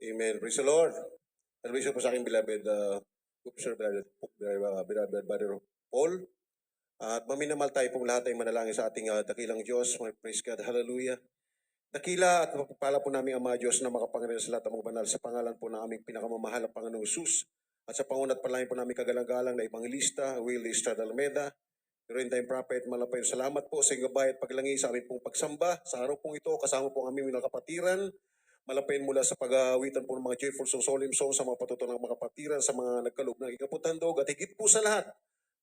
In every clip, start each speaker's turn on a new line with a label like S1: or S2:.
S1: Amen. Praise the Lord. Salvation po sa aking beloved, beloved Brother Paul. At maminamal tayo pong lahat ay manalangin sa ating dakilang Diyos. Praise God. Hallelujah. Dakila at mapagpala po namin Ama Diyos na makapangyarihan sa lahat ng mga banal sa pangalan po ng aming pinakamamahal na Panginoong Jesus at sa pangunat palayan po namin kagalang-galang na Evangelista, Will Estrada Alameda, During Time Prophet, malapay salamat po sa inyong gabay at paglangi sa aming pong pagsamba. Sa araw pong ito, kasama po ang aming mga kapatiran, malapayin mula sa pag-awitan po ng mga joyful songs, solemn songs, sa mga patuto ng mga kapatiran, sa mga nagkaloob ng ikaputandog, at higit po sa lahat,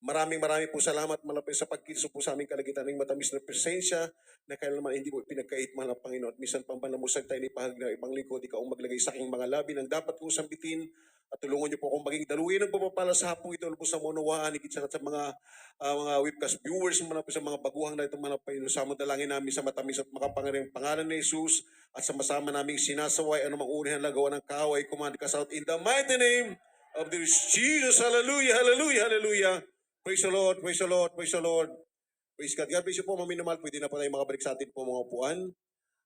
S1: maraming po salamat malapit sa pagkilso po sa aming kalagitan ng matamis na presensya na kailanman hindi mo pinagkait mahal ang Panginoon. At minsan pang panamusag tayo ni pahag na ibang lingkod, ikaw ang maglagay sa aking mga labi ng dapat kong sambitin at tulungan niyo po akong maging daluyan ng pumapala sa hapong ito, lubos sa monowaan, higit sa mga webcast viewers, sa mga baguhang na itong manapay, sa dalangin namin sa matamis at makapangyarihang pangalan ni Jesus at sa masama naming sinasaway anumang unihan lagawa ng kaaway, command us out in the mighty name of the Jesus. Hallelujah, hallelujah, hallelujah. Praise the Lord, praise the Lord, praise the Lord. Praise God. God bless you po, maminamahal. Pwede na po tayo makabalik sa atin po mga upuan.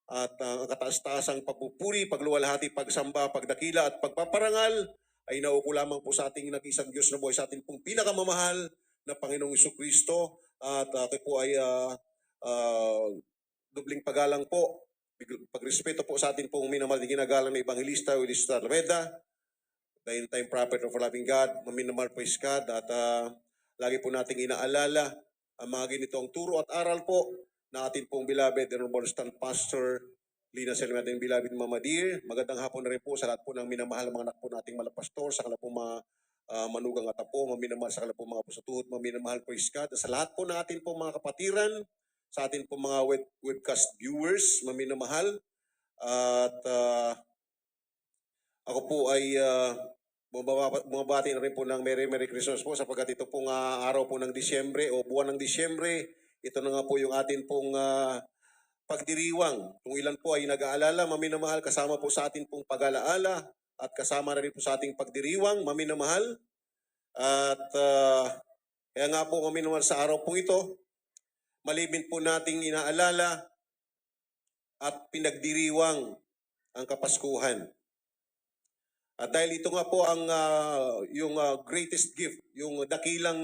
S1: At ang kataas-taasang pagpupuri, pagluwalhati, pagsamba, pagdakila at pagpaparangal ay nauko lamang po sa ating nag-isang Diyos na buhay, sa ating pong pinakamamahal na Panginoong Jesucristo. At ako po ay dubling pagalang po, pagrespeto po sa ating pong minamahal na ginagalang na Evangelista, Will Estrada Alameda, the Time Prophet of Loving God, maminamahal praise God, at lagi po nating inaalala ang mga ganitong turo at aral po na ating pong beloved and Stan Pastor Lina Selma, ating beloved Mama Dear. Magandang hapon na rin po sa lahat po ng minamahal mga anak po nating malapastor, sa kanila po mga manugang at apo, maminamahal sa kanila po mga pusatuhod, maminamahal praise God. Sa lahat po ng ating pong mga kapatiran, sa ating pong mga webcast viewers, maminamahal. At ako po ay bumabati na rin po ng Merry Christmas po sapagkat ito pong araw po ng Disyembre o buwan ng Disyembre. Ito na nga po yung atin pong pagdiriwang. Kung ilan po ay nag-aalala, maminamahal, kasama po sa atin pong pag-alaala at kasama na rin po sa ating pagdiriwang, maminamahal. At kaya nga po maminamahal sa araw po ito, malibin po nating inaalala at pinagdiriwang ang Kapaskuhan. At dahil ito nga po ang yung greatest gift, yung dakilang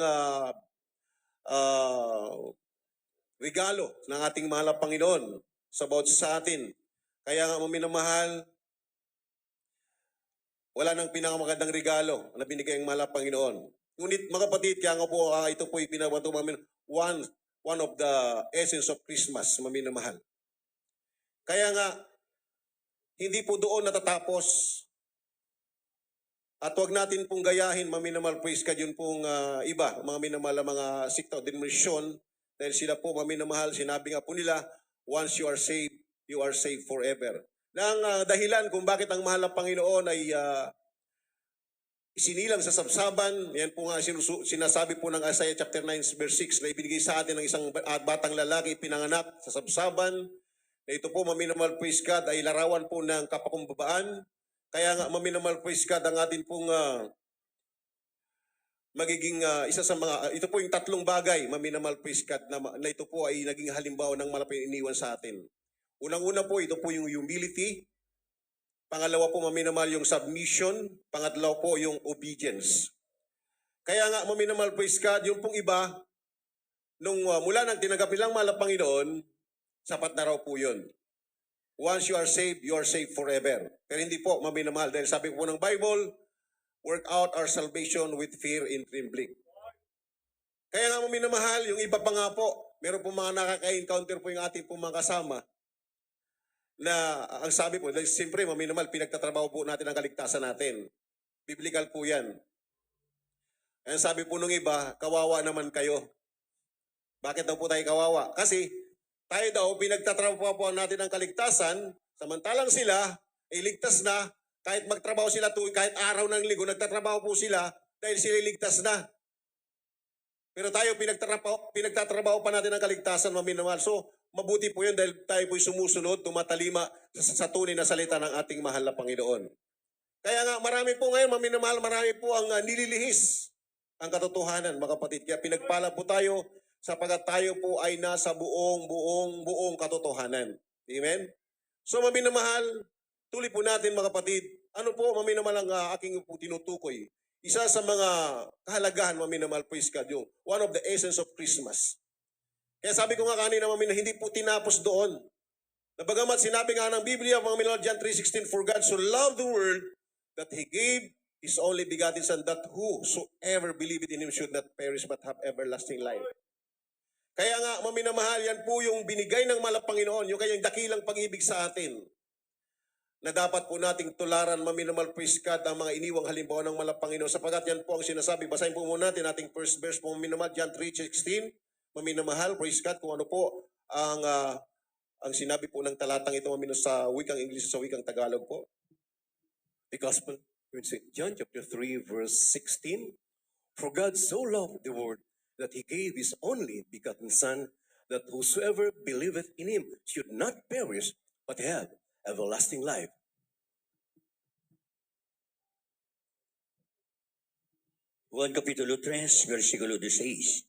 S1: regalo ng ating mahal na Panginoon sa bawat sa atin. Kaya nga maminamahal, wala nang pinakamagandang regalo na binigay ang mahal na Panginoon. Ngunit mga kapatid, kaya nga po ito po ipinabanto namin one of the essence of Christmas, maminamahal. Kaya nga, hindi po doon natatapos. At huwag natin pong gayahin, maminamahal praise God, yun pong iba, mga minamahal, mga sikta o denominasyon, dahil sila po maminamahal, sinabi nga po nila, once you are saved forever. Nang dahilan kung bakit ang mahal ng Panginoon ay isinilang sa sabsaban, yan po nga sinasabi po ng Isaiah chapter 9 verse 6 na ibinigay sa atin ng isang batang lalaki pinanganak sa sabsaban, na ito po maminamahal praise God ay larawan po ng kapakumbabaan. Kaya nga maminamahal praise God ang atin pong magiging isa sa mga, ito po yung tatlong bagay, maminamahal praise God, na ito po ay naging halimbawa ng malapit iniwan sa atin. Unang-una po, ito po yung humility. Pangalawa po, maminamahal yung submission. Pangatlo po, yung obedience. Kaya nga, maminamahal praise God, yung pong iba, nung mula nang tinanggap nilang mahal ang Panginoon, sapat na raw po yun. Once you are saved forever. Pero hindi po, maminamahal, dahil sabi po ng Bible, work out our salvation with fear and trembling. Kaya nga maminamahal, yung iba pa nga po, meron po mga nakaka-encounter po yung ating po mga kasama na ang sabi po, dahil siyempre maminamahal, pinagtatrabaho po natin ang kaligtasan natin. Biblical po yan. Ang sabi po nung iba, kawawa naman kayo. Bakit daw po tayo kawawa? Kasi tayo daw, pinagtatrabaho po natin ang kaligtasan, samantalang sila, iligtas na, kahit magtrabaho sila kahit araw ng linggo, nagtatrabaho po sila dahil sila iligtas na. Pero tayo, pinagtatrabaho pa natin ang kaligtasan, maminamahal. So, mabuti po yun dahil tayo po'y sumusunod, tumatalima sa tunay na salita ng ating mahal na Panginoon. Kaya nga, marami po ngayon, maminamahal, marami po ang nililihis ang katotohanan, mga kapatid. Kaya pinagpala po tayo sapagkat tayo po ay nasa buong katotohanan. Amen? So, maminamahal, tuloy po natin, mga kapatid, ano po, maminamal ang aking po tinutukoy. Isa sa mga kahalagahan, maminamal, praise God, yung one of the essence of Christmas. Kaya sabi ko nga kanina, maminamal, hindi po tinapos doon. Na bagamat sinabi nga ng Biblia, maminamal, John 3:16, for God so loved the world that He gave His only begotten Son, that whosoever believeth in Him should not perish but have everlasting life. Kaya nga, maminamahal, yan po yung binigay ng mahal na Panginoon, yung kanyang dakilang pag-ibig sa atin, na dapat po nating tularan, maminamal, praise God, ang mga iniwang halimbawa ng mahal na Panginoon, sapagat yan po ang sinasabi. Basahin po muna natin ating first verse po, maminamal, John 3:16, maminamahal, praise God, kung ano po ang sinabi po ng talatang ito, maminamal, sa wikang English, sa wikang Tagalog po.
S2: The Gospel with St. John chapter 3 verse 16. For God so loved the world that He gave His only begotten Son, that whosoever believeth in Him should not perish, but have everlasting life.
S3: Juan Kapitulo 3, versikulo 16.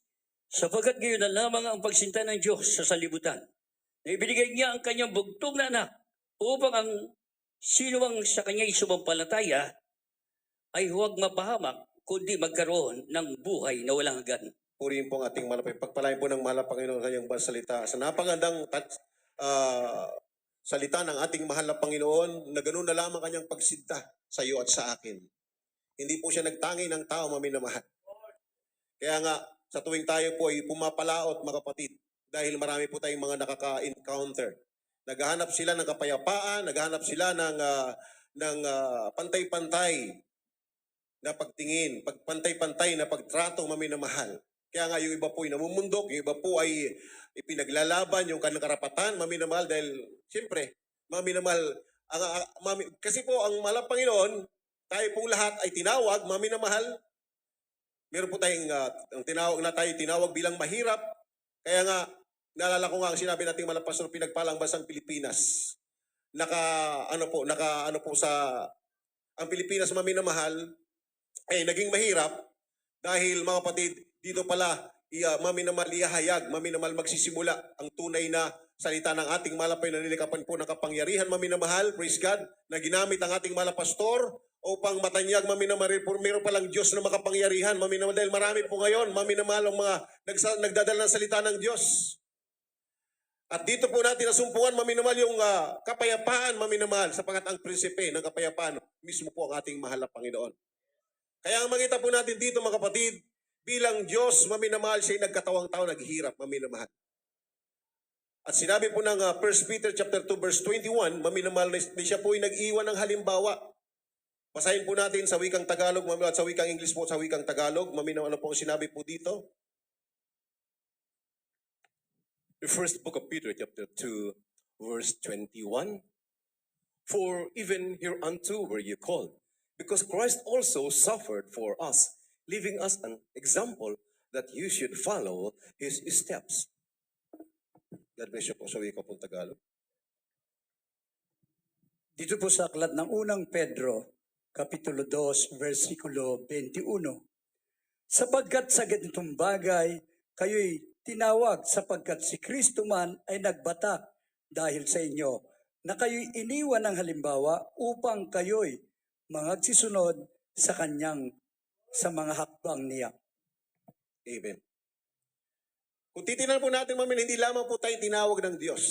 S3: Sapagkat gayon na lamang ang pagsinta ng Diyos sa salibutan, na ibinigay niya ang kanyang bugtong na anak, upang ang sino ang sa kanya'y sumampalataya ay huwag mapahamak, kundi magkaroon ng buhay na walang hanggan.
S1: Purihin po ang ating malapay. Pagpalain po ng mahal na Panginoon kanyang salita. Sa napagandang salita ng ating mahal na Panginoon, na ganoon na lamang kanyang pagsinta sa iyo at sa akin. Hindi po siya nagtangi ng tao, maminamahal. Kaya nga, sa tuwing tayo po ay pumapalaot, mga kapatid, dahil marami po tayong mga nakaka-encounter. Naghahanap sila ng kapayapaan, naghahanap sila ng pantay-pantay na pagtingin, pagpantay-pantay na pagtrato, maminamahal. Kaya nga yung iba po ay namumundok, yung iba po ay ipinaglalaban yung kanilang karapatan, maminamahal, dahil siyempre, maminamahal, kasi po ang mahal na Panginoon, tayo pong lahat ay tinawag, maminamahal. Meron po tayong ang tinawag na tayo tinawag bilang mahirap. Kaya nga, naalala ko nga ang sinabi nating mahal na pastor, pinagpalang bansang Pilipinas. Ang Pilipinas, maminamahal, ay naging mahirap dahil mga kapatid, dito pala maminamal ihahayag, maminamal magsisimula ang tunay na salita ng ating malapay na nilikapan po ng kapangyarihan, maminamahal, praise God, na ginamit ang ating malapastor upang matanyag, maminamahal, meron palang Diyos na makapangyarihan, maminamahal, dahil marami po ngayon, maminamahal ang mga nagdadala ng salita ng Diyos. At dito po natin nasumpungan, maminamahal, yung kapayapaan, maminamahal, sapagat ang prinsipe ng kapayapaan mismo po ang ating mahal na Panginoon. Kaya ang makita po natin dito, mga kapatid, bilang Diyos, maminamahal, siya nagkatawang tao, naghihirap, maminamahal. At sinabi po ng 1 Peter chapter 2 verse 21, maminamahal na siya po ay nag-iwan ng halimbawa. Basahin po natin sa wikang Tagalog, at sa wikang English po, sa wikang Tagalog, maminamahal po ang sinabi po dito.
S2: The first book of Peter chapter 2 verse 21. For even hereunto were ye called, because Christ also suffered for us, leaving us an example that you should follow His steps.
S1: God bless you po sa wika pong Tagalog.
S4: Dito po sa aklat ng unang Pedro, Kapitulo 2, versikulo 21. Sapagkat sa ganitong bagay, kayo'y tinawag sapagkat si Kristo man ay nagbatak dahil sa inyo, na kayo'y iniwan ng halimbawa upang kayo'y magsisunod sa kanyang sa mga hakbang niya.
S1: Amen. Kung titingnan po natin, hindi lamang po tayo tinawag ng Diyos.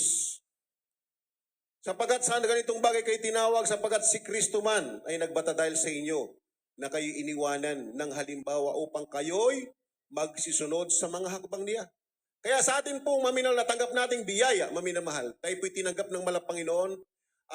S1: Sapagat sa ganitong bagay kayo tinawag, sapagat si Kristo man ay nagbata dahil sa inyo, na kayo iniwanan ng halimbawa upang kayo'y magsisunod sa mga hakbang niya. Kaya sa atin po, maminamahal, natanggap nating biyaya, maminamahal. Tayo po'y tinanggap ng mahal na Panginoon,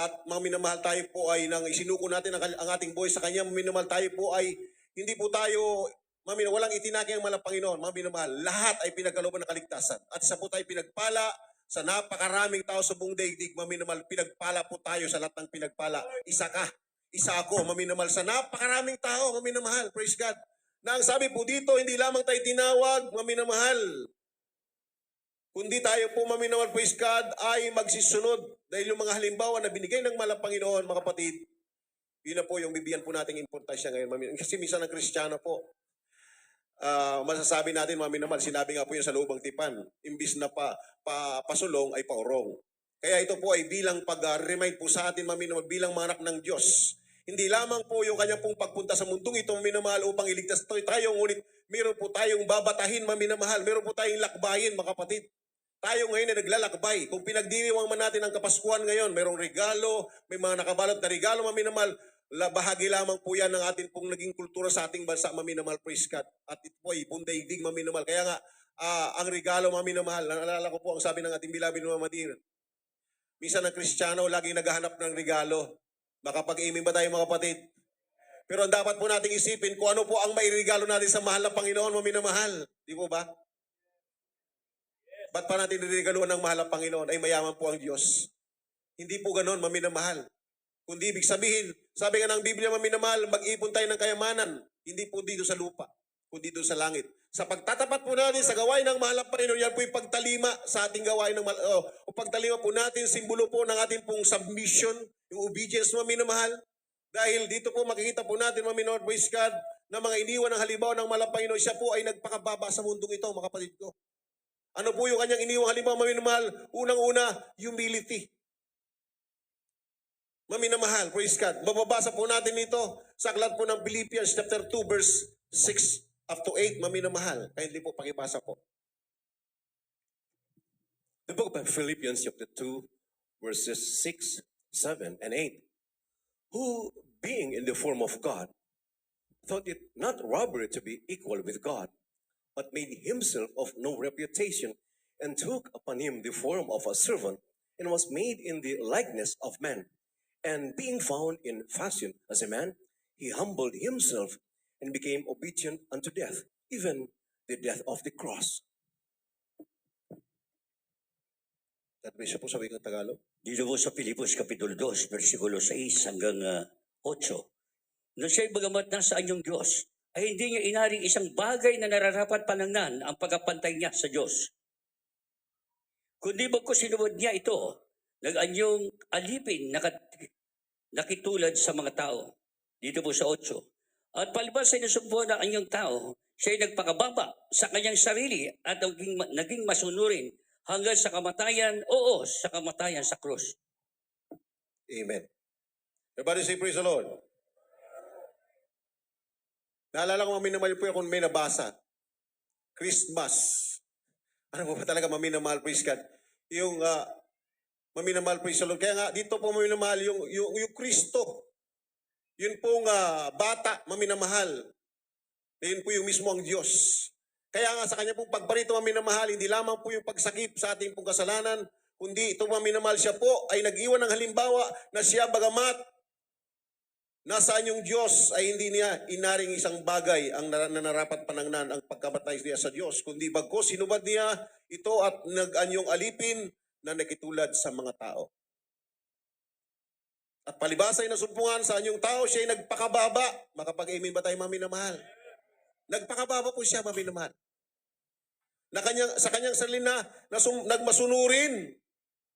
S1: at maminamahal, tayo po ay nang isinuko natin ang ating buhay sa Kanya, maminamahal, tayo po ay hindi po tayo, walang itinaki ang mahal na Panginoon, maminamahal. Lahat ay pinagkalooban ng kaligtasan. At isa po tayo pinagpala sa napakaraming tao sa buong daigdig, maminamahal, pinagpala po tayo sa lahat ng pinagpala. Isa ka, isa ako, maminamahal, sa napakaraming tao, maminamahal, praise God. Na ang sabi po dito, hindi lamang tayo tinawag, maminamahal, kundi tayo po, maminamahal, praise God, ay magsisunod. Dahil yung mga halimbawa na binigay ng mahal na Panginoon, mga kapatid, yun na po yung bibigyan po nating importansya ngayon, maminamahal. Kasi minsan ng Kristiyano po, masasabi natin, maminamahal, sinabi nga po yun sa Lubang Tipan, imbis na pasulong ay paurong. Kaya ito po ay bilang pag-remind po sa atin, maminamahal, bilang mga anak ng Diyos. Hindi lamang po yung kanyang pong pagpunta sa mundong ito, minamahal, upang iligtas tayo, ngunit meron po tayong babatahin, maminamahal. Meron po tayong lakbayin, mga kapatid. Tayo ngayon ay naglalakbay. Kung pinagdiriwang man natin ang Kapaskuhan ngayon, merong regalo, may mga nakabalot na regalo, maminamahal. Bahagi lamang po yan ng ating pong naging kultura sa ating bansa, maminamahal, praise God. At ito po ay pundaigdig, maminamahal. Kaya nga, ang regalo, maminamahal. Naalala ko po ang sabi ng ating bilabid na Mamadir. Minsan ang Kristiyano, laging naghahanap ng regalo. Makapag-amen ba tayo, mga kapatid? Pero ang dapat po nating isipin kung ano po ang mairegalo natin sa mahal na Panginoon, maminamahal. Di po ba? Ba't pa natin niregaluhan ng mahal na Panginoon? Ay mayaman po ang Diyos. Hindi po ganon, maminamahal. Kundi ibig sabihin, sabi nga ng Biblia, maminamahal, mag-ipon tayo ng kayamanan. Hindi po dito sa lupa, kundi dito sa langit. Sa pagtatapat po natin sa gawain ng mahal na Panginoon, yan po yung pagtalima sa ating gawain ng o pagtalima po natin, simbolo po ng ating pong submission, yung obedience, maminamahal. Dahil dito po makikita po natin, maminamahal, praise God, na mga iniwan ng halimbawa ng mahal na Panginoon, siya po ay nagpakababa sa mundong ito, mga kapatid ko. Ano po yung kanyang iniwang halimbawa, maminamahal? Unang-una, humility. Maminamahal, praise God. Mababasa po natin ito sa aklat po ng Philippians chapter 2 verse 6 up to 8, maminamahal. Kaya hindi po pakibasa po.
S2: The book of Philippians chapter 2, verses 6, 7, and 8. Who, being in the form of God, thought it not robbery to be equal with God, but made himself of no reputation, and took upon him the form of a servant, and was made in the likeness of man. And being found in fashion as a man, he humbled himself and became obedient unto death, even the death of the cross.
S1: At may siya po sabi ng Tagalog.
S3: Dito po sa Filipos Kapitulo 2, versikulo 6 hanggang 8. Na siya'y bagamat nasa anyong Diyos, ay hindi niya inaring isang bagay na nararapat panangnan ang pagkapantay niya sa Diyos. Kundi bagko sinubod niya ito, nag-anyong alipin nakitulad sa mga tao. Dito po sa 8. At palibas sa inusumpo ng anyong tao, siya'y nagpakababa sa kanyang sarili at naging masunurin hanggang sa kamatayan, sa kamatayan sa krus.
S1: Amen. Everybody say praise the Lord. Naalala ko maminamahal po kung may nabasa. Christmas. Ano ba talaga maminamahal, praise God? Yung maminamahal, praise the Lord. Kaya nga dito po maminamahal yung Kristo. Yun pong bata, maminamahal. Yun po yung mismo ang Diyos. Kaya nga sa kanya pong pagbarito, maminamahal, hindi lamang po yung pagsakip sa ating pong kasalanan, kundi ito maminamahal, siya po ay nag-iwan ng halimbawa na siya bagamat nasaan yung Diyos ay hindi niya inaring isang bagay ang nanarapat panangnan ang pagkamatay niya sa Diyos, kundi bagkus sinubad niya ito at nag-anyong alipin na nakitulad sa mga tao. At palibasa ay nasumpungan sa anyong tao, siya ay nagpakababa. Makapag-amen ba tayo, maminamahal? Nagpakababa po siya, maminamahal. Sa kanyang sarili na nagmasunurin.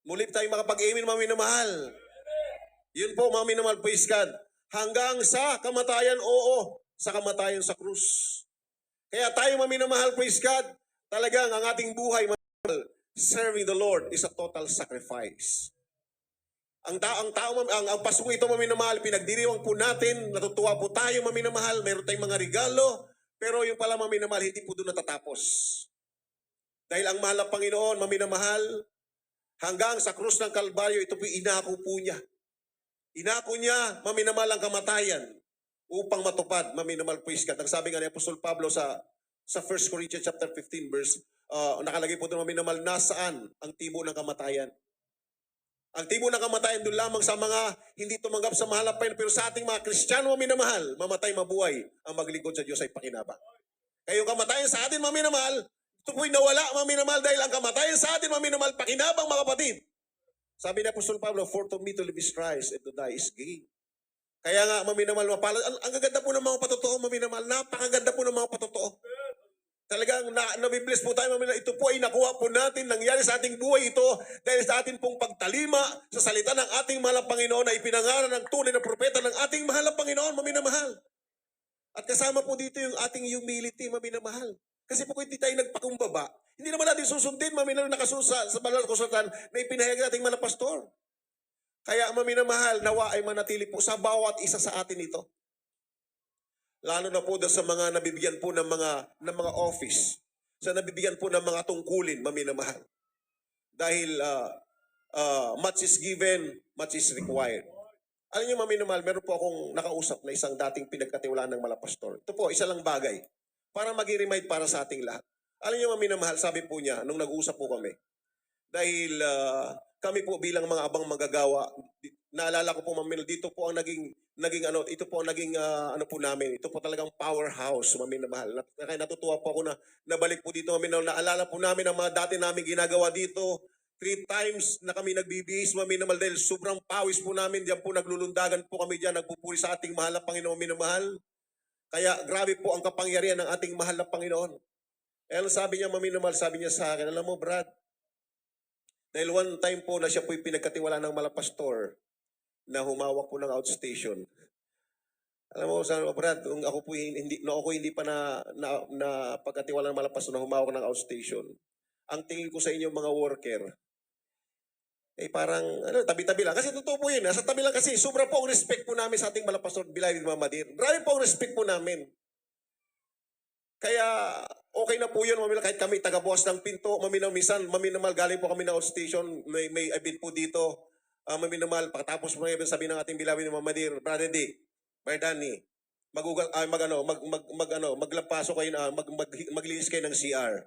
S1: Muli tayo makapag-amen, maminamahal. Yun po, maminamahal, praise God. Hanggang sa kamatayan, sa kamatayan sa krus. Kaya tayo, maminamahal, praise God, talagang ang ating buhay, serving the Lord is a total sacrifice. Ang pasong ito, maminamahal, pinagdiriwang po natin, natutuwa po tayo, maminamahal, meron tayong mga regalo, pero yung pala, maminamahal, hindi po doon natatapos. Dahil ang mahal na Panginoon, maminamahal, hanggang sa krus ng Kalbaryo, ito po inako po niya. Inako niya, maminamahal ang kamatayan upang matupad, maminamahal, praise God. Ang sabi nga ni Apostol Pablo sa 1 Corinthians chapter 15 verse, nakalagay po doon, maminamahal, nasaan ang tibo ng kamatayan? Ang tibo ng kamatayan doon lamang sa mga hindi tumanggap sa mahal na Panginoon, pero sa ating mga Kristiyano, maminamahal, mamatay, mabuhay, ang maglingkod sa Diyos ay pakinabang. Kaya yung kamatayan sa atin, maminamahal, ito po'y nawala, maminamahal, dahil ang kamatayan sa atin, maminamahal, pakinabang, mga kapatid. Sabi ni Apostol Pablo, for to me to live is Christ and to die is gain. Kaya nga, maminamahal, mapalad. Ang gaganda po ng mga patotoo, maminamahal. Napakaganda po ng mga patotoo. Talagang nabibless po tayo, maminamahal. Ito po ay nakuha po natin, nangyari sa ating buhay ito dahil sa ating pong pagtalima sa salita ng ating mahal na Panginoon na ipinangaral ng tunay na propeta ng ating mahal na Panginoon, maminamahal. At kasama po dito yung ating humility, maminamahal. Kasi po kung hindi tayo nagpakumbaba, hindi naman natin susundin, maminamahal, nakasunod sa banal na kasulatan na ipinahayag nating mga pastor. Kaya maminamahal, nawa ay manatili po sa bawat isa sa atin ito. Lalo na po doon sa mga nabibigyan po ng mga office, sa nabibigyan po ng mga tungkulin, maminamahal. Dahil much is given, much is required. Alam niyo, maminamahal, meron po akong nakausap na isang dating pinagkatiwalaan ng malapastor. Ito po, isa lang bagay para mag-remind para sa ating lahat. Alam niyo, maminamahal, sabi po niya, nung nag-uusap po kami, dahil kami po bilang mga abang manggagawa, naalala ko po, maminamahal, dito po ang ito po ang naging ano po namin, ito po talagang powerhouse, maminamahal. Kaya natutuwa po ako na nabalik po dito, maminamahal, naalala po namin ang mga dati namin ginagawa dito. 3 times na kami nagbibihis, maminamahal, dahil sobrang pawis po namin, diyan po naglulundagan po kami diyan, nagpupuri sa ating mahal na Panginoon, maminamahal. Kaya grabe po ang kapangyarihan ng ating mahal na Panginoon. Eh, sabi niya, maminamahal, sabi niya sa akin, alam mo, Brad, dahil one time po na siya po'y pinagkatiwala ng malapastor na humawak po ng outstation. Alam mo, sabi mo, Brad, kung ako po hindi pa na pagkatiwala ng malapastor na humawak ng outstation, ang tingin ko sa inyo mga worker, eh parang, tabi-tabi lang. Kasi totoo po yun. Sa tabi lang kasi, sobra po ang respect po namin sa ating malapastor, Bilay Mamadir. Grabe po ang respect po namin. Kaya, okay na po yun, maminamahal, kahit kami taga-bukas ng pinto, maminamahal, galing po kami na outstation, may abit po dito, maminamahal, pagkatapos mo ngayon sabi ng ating Bilay Mamadir, Brother D, Brother Danny, maglampaso kayo na, maglinis kayo ng CR.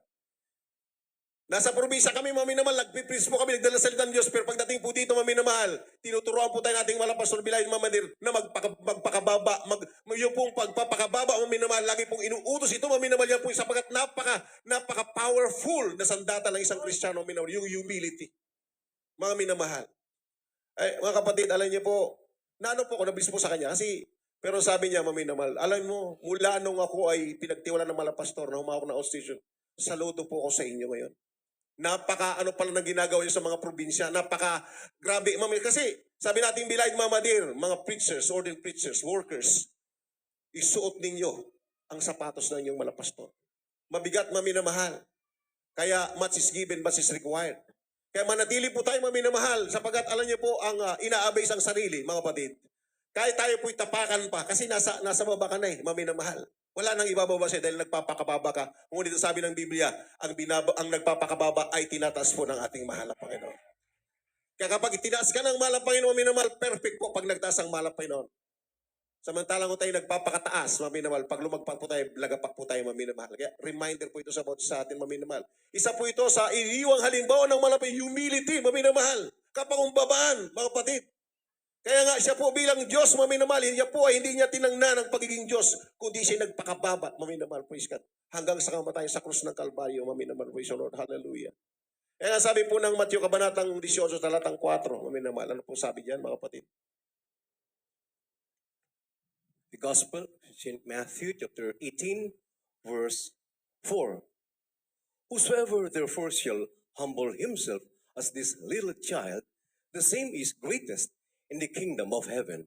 S1: Nasa probinsya kami, maminamahal, nagpipris po kami, nagdala salita ng Diyos, pero pagdating po dito, maminamahal, tinuturuan po tayo nating malapastor Bilay Mamadir na magpakababa, yung pong pagpapakababa, maminamahal, lagi pong inuutos ito, maminamahal, yan po sapagat napaka-powerful na sandata ng isang Kristiyano, maminamahal, yung humility. Mga minamahal. Ay, mga kapatid, alam niyo po, naano po ako, nabis po sa kanya, kasi, pero sabi niya, maminamahal, alam mo, mula nung ako ay pinagtiwala ng malapastor na humawak na outstation, saludo po ako sa inyo ngayon. Ano pala nang ginagawa niyo sa mga probinsya. Grabe. Kasi sabi natin Bilay Mamadir, mga preachers, ordained preachers, workers, isuot ninyo ang sapatos ng inyong malapastor. Mabigat, maminamahal. Kaya much is given, much is required. Kaya manatili po tayo maminamahal sapagkat alam niyo po ang inaabay ang sarili, mga kapatid. Kahit tayo po'y tapakan pa kasi nasa baba ka na maminamahal. Wala nang ibababa siya dahil nagpapakababa ka. Ngunit sabi ng Biblia, ang nagpapakababa ay tinataas po ng ating mahal na Panginoon. Kaya kapag itinaas ka ng mahal na Panginoon, maminamahal, perfect po pag nagtaas ang mahal na Panginoon. Samantalang kung tayo nagpapakataas, maminamahal, pag lumagpak po tayo, lagapak po tayo, maminamahal. Kaya reminder po ito sa atin, maminamahal. Isa po ito sa iniiwang halimbawa ng malapit humility, maminamahal. Kapangumbabaan, mga kapatid. Kaya nga siya po bilang Diyos, maminamahal, niya po ay hindi niya tinangnan ang pagiging Diyos, kundi siya nagpakababa, maminamahal, praise God. Hanggang sa kamatayan sa krus ng Kalbaryo, maminamahal, praise the Lord, hallelujah. Kaya nga sabi po ng Matthew Kabanatang 18, talatang 4, maminamahal, ano po sabi diyan, mga kapatid?
S2: The Gospel, St. Matthew chapter 18, verse 4. Whosoever therefore shall humble himself as this little child, the same is greatest in the kingdom of heaven.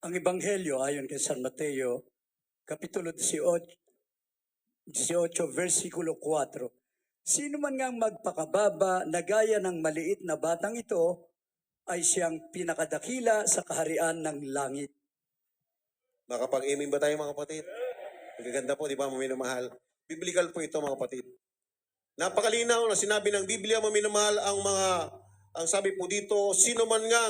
S4: Ang Ebanghelyo ayon kay San Mateo, Kapitulo 18, versikulo 4. Sino man ngang magpakababa na gaya ng maliit na batang ito, ay siyang pinakadakila sa kaharian ng langit.
S1: Makapag-amen ba tayo, mga kapatid? Magaganda po, di ba, maminamahal? Biblical po ito, mga kapatid. Napakalinaw na sinabi ng Biblia, maminamahal, ang sabi po dito, sino man nga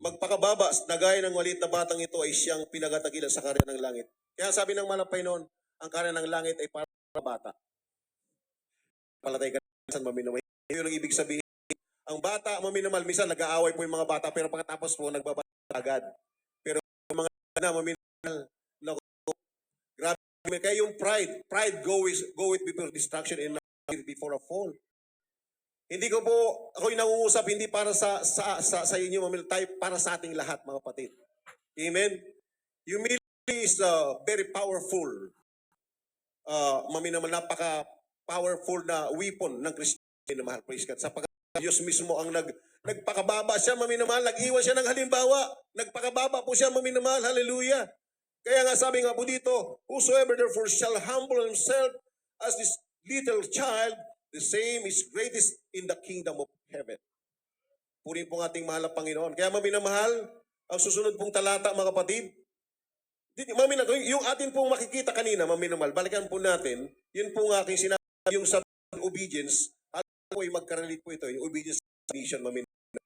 S1: magpakababa na gaya ng maliit na batang ito ay siyang pinagatagilan sa karya ng langit. Kaya sabi ng malapay noon, ang karya ng langit ay para sa bata. Palatay ka sa maminamahal. Yun ang ibig sabihin. Ang bata, maminamahal, minsan nag-aaway po yung mga bata, pero pagkatapos po, nagbabata agad. Pero yung mga na maminamahal, grabe. Kaya yung pride go with before destruction and before a fall. Hindi ko po, ako'y nangungusap, hindi para sa inyo, tayo para sa ating lahat, mga kapatid. Amen? Humility is very powerful. Maminamahal, napaka-powerful na weapon ng Kristiyan, mahal, praise God. Sapagkat Diyos mismo ang nagpakababa siya, maminamahal, nag-iwan siya ng halimbawa. Nagpakababa po siya, maminamahal, hallelujah. Kaya nga sabi nga po dito, whosoever therefore shall humble himself as this little child, the same is greatest in the kingdom of heaven. Puri po ang ating mahal na Panginoon. Kaya maminamahal, ang susunod pong talata mga kapatid, yung atin pong makikita kanina, maminamahal, balikan po natin, yun po ang aking sinabi, yung sa obedience, at po ay magkarelate po ito, yung obedience mission, maminamahal.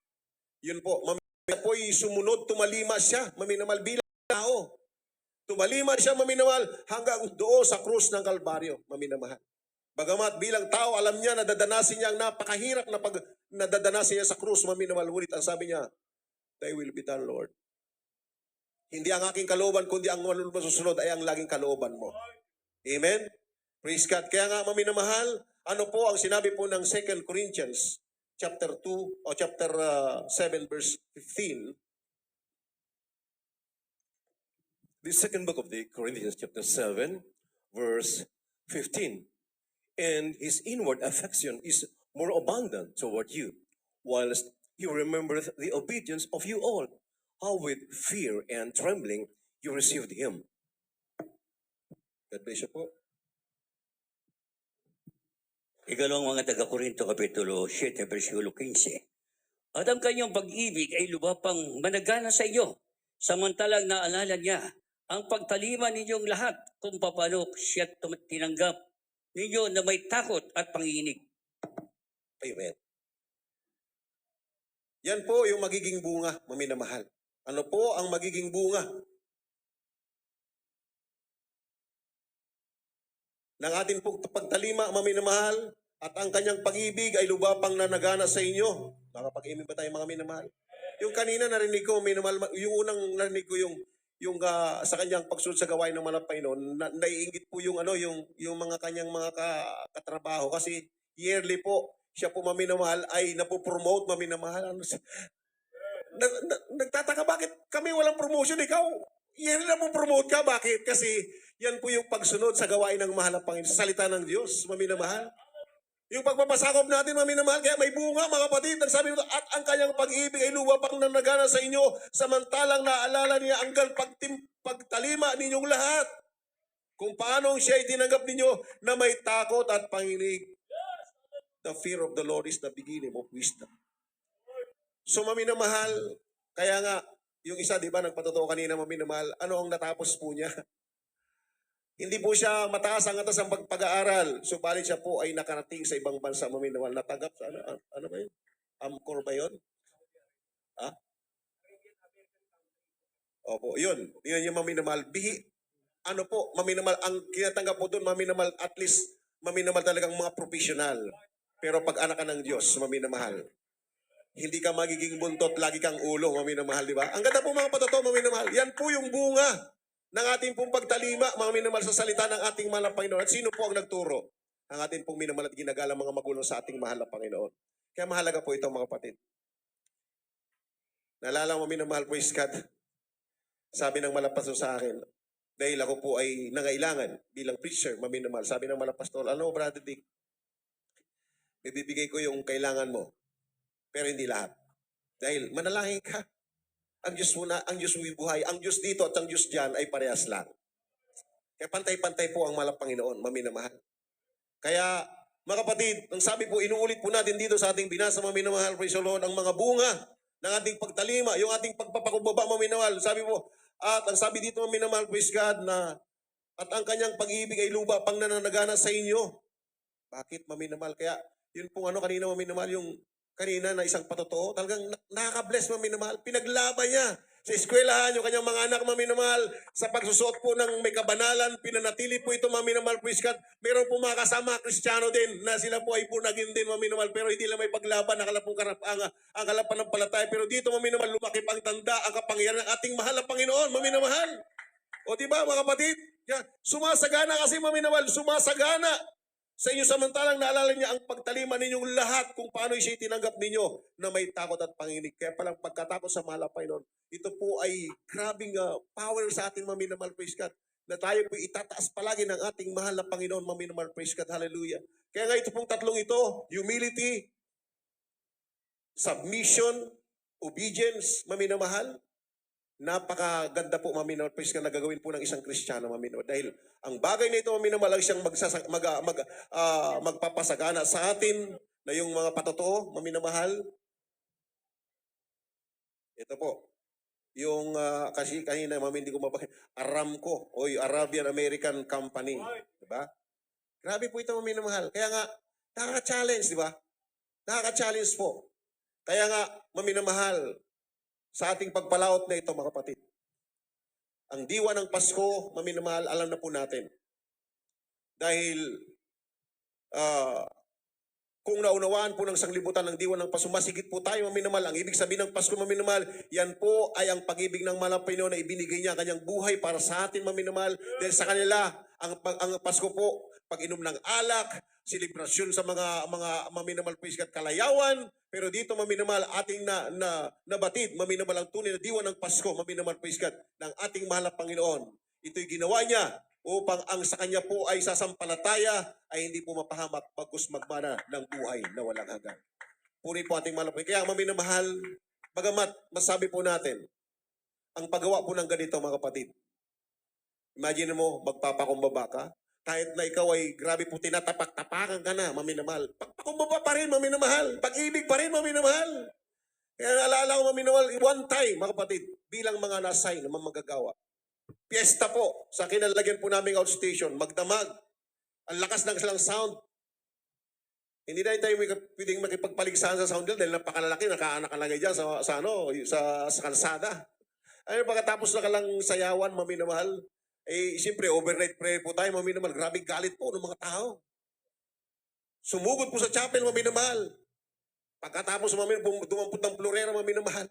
S1: Yun po, maminamahal po ay sumunod, tumalima siya, maminamahal bilang tao. Tumalima siya, maminamahal, hanggang doon sa krus ng Kalbaryo, maminamahal. Bagamat bilang tao, alam niya, nadadanasin niya ang napakahirap na nadadanasin niya sa krus, maminamahal. Ngunit ang sabi niya, thy will be done, Lord. Hindi ang aking kalooban, kundi ang masusunod ay ang laging kalooban mo. Amen? Praise God. Kaya nga, maminamahal, ano po ang sinabi po ng 2 Corinthians chapter 2 o chapter 7 verse 15?
S2: The second book of the Corinthians, chapter 7, verse 15. And his inward affection is more abundant toward you, whilst he remembereth the obedience of you all, how with fear and trembling you received him.
S1: God bless you po.
S3: Ikalawang mga taga-Korinto, Kapitulo 7, versikulo 15. At ang kanyang pag-ibig ay lubapang managana sa iyo, samantalang naalala niya ang pagtalima ninyong lahat kung paano siya tinanggap ninyo na may takot at panginginig.
S1: Amen. Yan po yung magiging bunga, maminamahal. Ano po ang magiging bunga ng ating pagtalima, maminamahal, at ang kanyang pag-ibig ay lubapang nanagana sa inyo? Nakapag-ibig ba tayo mga minamahal? Yung kanina narinig ko, minamahal, yung unang narinig ko yung sa kanyang pagsunod sa gawain ng mga Panginoon, naiinggit po yung yung mga kanyang mga katrabaho kasi yearly po siya po maminamahal ay napopromote, maminamahal. Nagtataka bakit kami walang promotion, ikaw yearly na po promote ka, bakit? Kasi yan po yung pagsunod sa gawain ng mahal na Panginoon, sa salita ng Diyos, maminamahal. Yung pagpapasakop natin, maminamahal, kaya may bunga, mga kapatid. Ang sabi nito, at ang kanyang pag-ibig ay luwapang nanagana sa inyo, samantalang naalala niya hanggang pagtalima ninyong lahat. Kung paano siya ay tinanggap ninyo na may takot at panginig. The fear of the Lord is the beginning of wisdom. So, maminamahal, kaya nga, yung isa, di ba, nagpatotoo kanina, maminamahal, ano ang natapos po niya? Hindi po siya mataas ang atas ang pag-aaral. Subalit siya po ay nakarating sa ibang bansa, maminamahal. Natanggap sa ano ba yun? Amcor ba yun? Ha? Opo, yun. Yun yung maminamahal. Ano po, maminamahal. Ang kinatanggap po doon, maminamahal, at least, maminamahal talagang mga professional. Pero pag anak ka ng Diyos, maminamahal. Hindi ka magiging buntot, lagi kang ulo, maminamahal, di ba? Ang ganda po mga patoto, maminamahal. Yan po yung bunga ng ating pong pagtalima, mga minamahal, sa salita ng ating mahal na Panginoon. At sino po ang nagturo? Ang ating pong minamahal at ginagalang mga magulang sa ating mahal na Panginoon. Kaya mahalaga po ito, mga kapatid. Naalala mo, minamahal po, Iskad, sabi ng malapastor sa akin, dahil ako po ay nangailangan bilang preacher, maminamahal. Sabi ng malapastor, ano, Brother Dick, bibigay ko yung kailangan mo, pero hindi lahat. Dahil manalangin ka. Ang Diyos muna, ang Diyos buhay, ang Diyos dito at ang Diyos diyan ay parehas lang. Kaya pantay-pantay po ang malang Panginoon, maminamahal. Kaya, mga kapatid, ang sabi po, inuulit po natin dito sa ating binasa, maminamahal, praise the Lord, ang mga bunga ng ating pagtalima, yung ating pagpapakubaba, maminamahal. Sabi po, at ang sabi dito, maminamahal, praise God, na at ang kanyang pag-ibig ay luba pang nananagana sa inyo. Bakit maminamahal? Kaya, yun pong kanina maminamahal, yung kanina na isang patotoo, talagang nakaka-bless, maminamahal. Pinaglaban niya sa eskwelahan, yung kanyang mga anak, maminamahal, sa pagsusuot po ng may kabanalan, pinanatili po ito, maminamahal, praise God. Meron po mga kasama, Kristiyano din, na sila po ay punagin din, maminamahal, pero hindi lang may paglaban, akala po ang kalapan ng palatay. Pero dito, maminamahal, lumaki pang tanda ang kapangyarihan ng ating mahal na Panginoon, maminamahal. O diba, mga kapatid? Sumasagana kasi, maminamahal, sumasagana sa inyo, samantalang naalala niya ang pagtalima ninyong lahat kung paano siya tinanggap ninyo na may takot at panginig. Kaya palang pagkatakot sa mahal na Panginoon, ito po ay grabing power sa ating maminamahal, praise God, na tayo po itataas palagi ng ating mahal na Panginoon, maminamahal, praise God, hallelujah. Kaya nga ito pong tatlong ito, humility, submission, obedience, maminamahal, napakaganda po, maminaw, praise God, na gagawin po ng isang Kristiyano, maminaw. Dahil ang bagay na ito, maminaw, lang siyang magpapasagana sa atin na yung mga patotoo, maminamahal. Ito po, yung kasi kanina, hindi ko mabakit, Aramco, o yung Arabian American Company. Diba? Grabe po ito, maminamahal. Kaya nga, nakaka-challenge, di ba? Nakaka-challenge po. Kaya nga, maminamahal, sa ating pagpalaot na ito, mga kapatid. Ang diwa ng Pasko, maminamahal, alam na po natin. Dahil, kung naunawaan po ng sanglibutan ng diwa ng Pasko, masigit po tayo, maminamahal. Ang ibig sabihin ng Pasko, maminamahal, yan po ay ang pag-ibig ng Malapino na ibinigay niya kanyang buhay para sa atin, maminamahal. Dahil sa kanila, ang Pasko po, pag-inom ng alak, selebrasyon sa mga maminamahal po iskat kalayawan, pero dito maminamahal ating nabatid, maminamahal ang tunay na diwa ng Pasko, maminamahal po iskat ng ating mahal na Panginoon. Ito'y ginawa niya upang ang sa kanya po ay sasampalataya ay hindi po mapahamak bagkus magmana ng buhay na walang hanggan. Puri po ating mahal na Panginoon. Kaya maminamahal, bagamat masabi po natin, ang paggawa po ng ganito, mga kapatid. Imagine mo, magpapakumbaba ka, kahit na ikaw ay grabe po tinatapak-tapakan ka na, maminamahal. Pagpakumbaba pa rin, maminamahal. Pag-ibig pa rin, maminamahal. Kaya naalala ko, maminamahal, one time, mga kapatid, bilang mga nasay na mamagagawa. Fiesta po, sa kinalagyan po naming outstation, magdamag. Ang lakas ng silang sound. Hindi na tayo pwedeng makipagpaligsahan sa sound dahil napakalalaki, nakalagay dyan sa kalsada. Ano pagkatapos na kalang sayawan, maminamahal, siyempre, overnight prayer po tayo, maminamahal. Grabe galit po ng mga tao. Sumugod po sa chapel, maminamahal. Pagkatapos, maminamahal, dumampot ng florera, maminamahal.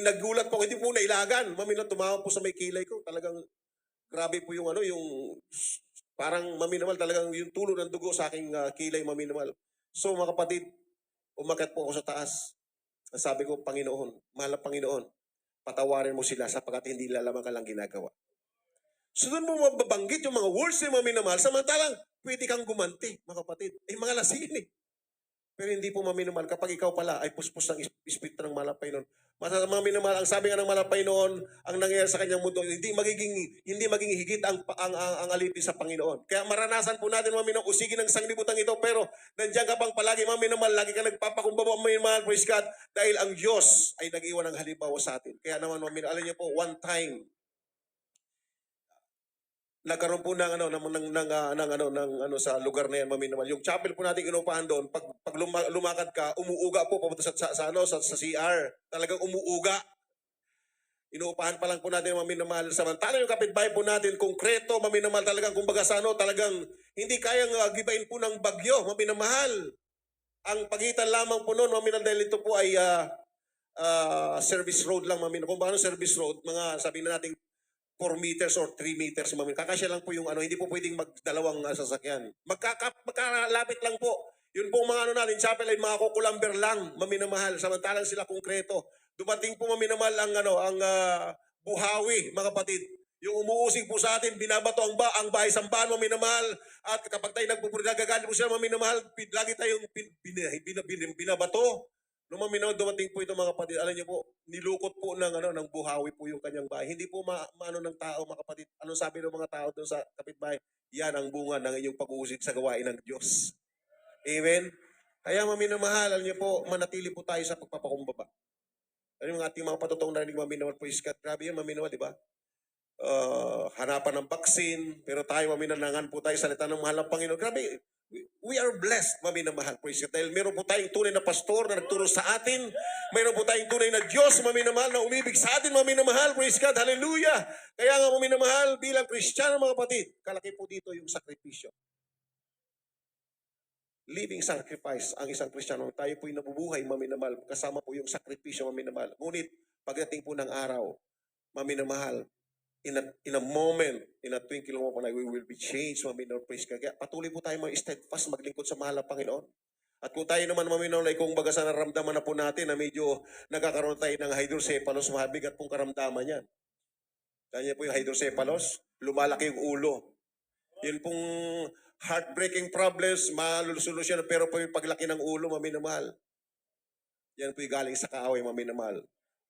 S1: Naggulat po, hindi po nailagan. Maminamahal, tumawag po sa may kilay ko. Talagang, grabe po yung parang maminamahal, talagang yung tulo ng dugo sa aking kilay, maminamahal. So, mga kapatid, umakyat po ako sa taas. Sabi ko, Panginoon, mahal na Panginoon, patawarin mo sila sapagkat hindi lalaman ka lang ginagawa. So doon mo mababanggit yung mga words na maminamahal, samantalang pwede kang gumanti, mga kapatid. Mga lasing eh. Pero hindi po maminamahal kapag ikaw pala ay puspos ng espiritu ng malapay noon. Maminamahal, ang sabi nga ng malapay noon, ang nangyayari sa kanyang mundo, hindi magiging higit ang alipin sa Panginoon. Kaya maranasan po natin, maminamahal, usigin ng sanglibutan ito, pero nandiyan ka pang palagi, maminamahal, lagi ka nagpapakumbaba, maminamahal, praise God, dahil ang Diyos ay nag-iwan ng halimbawa sa atin. Kaya naman, maminamahal, alam niyo po, one time, nagkaroon po ng sa lugar na yan, maminamahal. Yung chapel po natin inupahan doon, pag lumakad ka, umuuga po papunta sa CR. Talagang umuuga. Inuupahan pa lang po natin, maminamahal. Samantala yung kapitbahay po natin, konkreto, maminamahal, talagang kumbaga talagang hindi kayang gibain po ng bagyo, maminamahal. Ang pagitan lamang po noon, maminamahal, dahil ito po ay service road lang, maminamahal. Kung paano service road, mga sabihin na natin 4 meters or 3 meters, kakasya lang po yung hindi po pwedeng magdalawang sasakyan. Magkalapit lang po. Yun po mga natin, chapel ay mga kukulamber lang, maminamahal, samantalang sila konkreto. Dumating po maminamahal ang buhawi, mga kapatid. Yung umuusig po sa atin, binabato ang bahay sambahan, maminamahal. At kapag tayo nagagalit po sila, maminamahal, lagi tayong binabato. Nung maminaw, dumating po ito, mga kapatid, alam niyo po, nilukot po ng buhawi po yung kanyang bahay. Hindi po maano ng tao, mga kapatid. Anong sabi ng mga tao doon sa kapitbahay? Yan ang bunga ng inyong pag-uusig sa gawain ng Diyos. Amen? Kaya maminamahal, alam niyo po, manatili po tayo sa pagpapakumbaba. Alam yung ating mga patotong narinig, maminamahal po iskat. Grabe yan, maminamahal, di ba? Hanapan ng vaccine, pero tayo maminanangan po tayo sa salita ng mahal ng Panginoon. Grabe, we are blessed, maminamahal, praise God. Dahil meron po tayong tunay na pastor na nagturo sa atin. Meron po tayong tunay na Diyos, maminamahal, na umibig sa atin, maminamahal, praise God, hallelujah. Kaya nga, maminamahal, bilang Kristiyano, mga kapatid, kalaki po dito yung sakripisyo. Living sacrifice ang isang Kristiyano. Tayo po'y nabubuhay, maminamahal, kasama po yung sakripisyo, maminamahal. Ngunit, pagdating po ng araw, maminamahal, in a moment, in a twinkling of an eye, we will be changed, maminamahal, praise God. Kaya patuloy po tayo steadfast, maglingkod sa mahal na Panginoon. At kung tayo naman, maminamahal, kung baga sa naramdaman na po natin na medyo nagkakaroon tayo ng hydrocephalus, mabigat pong karamdaman yan. Kanya po yung hydrocephalus, lumalaki yung ulo. Yun pong heartbreaking problems, malulusolusyon, pero po yung paglaki ng ulo, maminamahal. Yan po yung galing sa kaaway, maminamahal.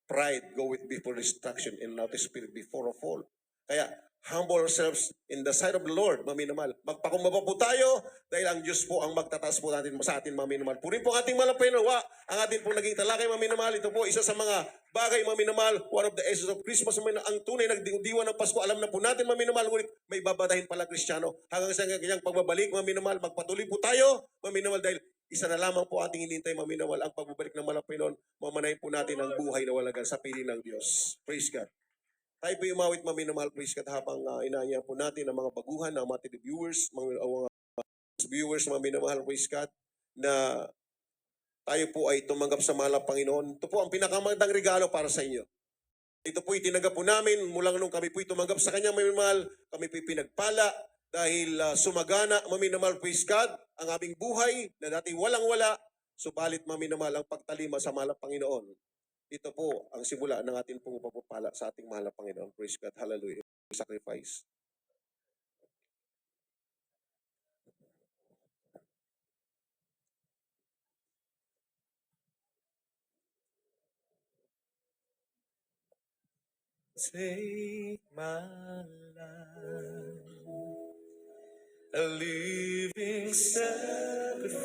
S1: pride goeth before destruction, and not the spirit before a fall. Kaya, humble ourselves in the sight of the Lord, maminamahal. Magpakumbaba po tayo dahil ang Diyos po ang magtataas po natin sa atin, maminamahal. Purihin po ang ating malapay nawa, ang ating po naging talakay, maminamahal. Ito po, isa sa mga bagay, maminamahal, one of the essence of Christmas, ang tunay nagdiwa ng Pasko. Alam na po natin, maminamahal, ngunit may babadahin pala Kristiyano. Hanggang sa kanyang pagbabalik, maminamahal, magpatuloy po tayo, maminamahal, dahil isa na lamang po ating hinintay, maminamahal, ang pagbabalik ng malapay noon. Mamanayin po natin ang buhay na walagan sa piling ng Diyos. Praise God. Tayo po umawit, maminamahal, praise God, habang inaanyahan po natin ang mga baguhan, ang mga televiewers, mga viewers, maminamahal, praise God, na tayo po ay tumanggap sa mahal na Panginoon. Ito po ang pinakamagandang regalo para sa inyo. Ito po itinanggap po namin mula nung kami po tumanggap sa Kanya, maminamahal, kami po pinagpala dahil sumagana, maminamahal, praise God, ang aming buhay na dati walang-wala, subalit maminamahal ang pagtalima sa mahal na Panginoon. Ito po ang simula ng ating pong pagpapala sa ating mahal na Panginoon. Praise God. Hallelujah. Sacrifice.
S2: Take my life, a living sacrifice,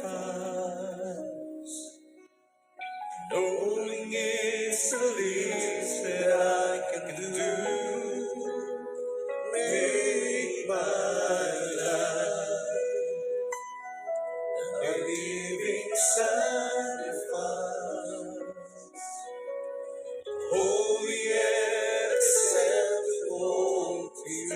S2: knowing it's the least that I can do. Make my life a living sacrifice, holy and acceptable to you.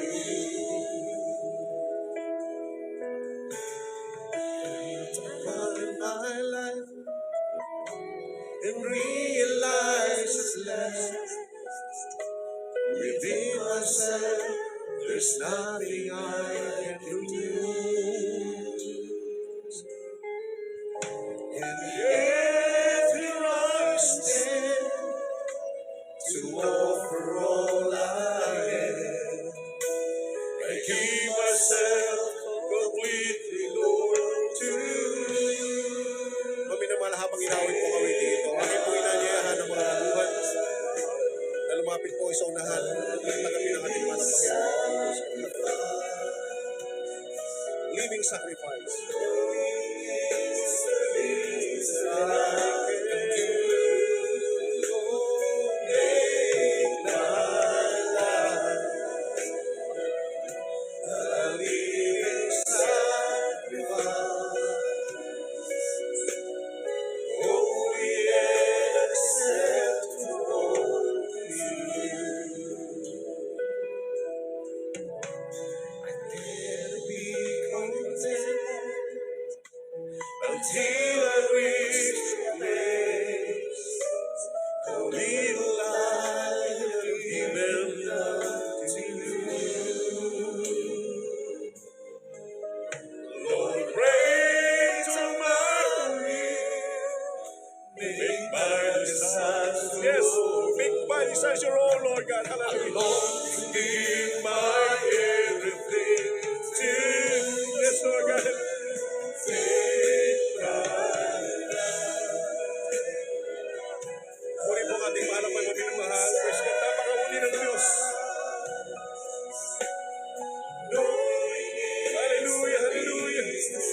S2: My life and realize it's less within myself. There's nothing I can do. And yet here I stand to offer all I am. I give myself completely, Lord, to you.
S1: Maminamahal, habang inawit po kawitin ito, amin po inanyayahan ng mga baguhan na lumapit po sa unahan at tagapin ang ating mahal na Panginoon. Living sacrifice.
S2: Until I reach the place, a little light will give them to you. Lord, break to my will, make my desires yes, make my desires your own, Lord God. Hallelujah. I long to give my everything to you. Yes, Lord God. Muli po ating mahal na maminamahal. Praise God. Napakahuli ng Diyos. Hallelujah, hallelujah. Jesus.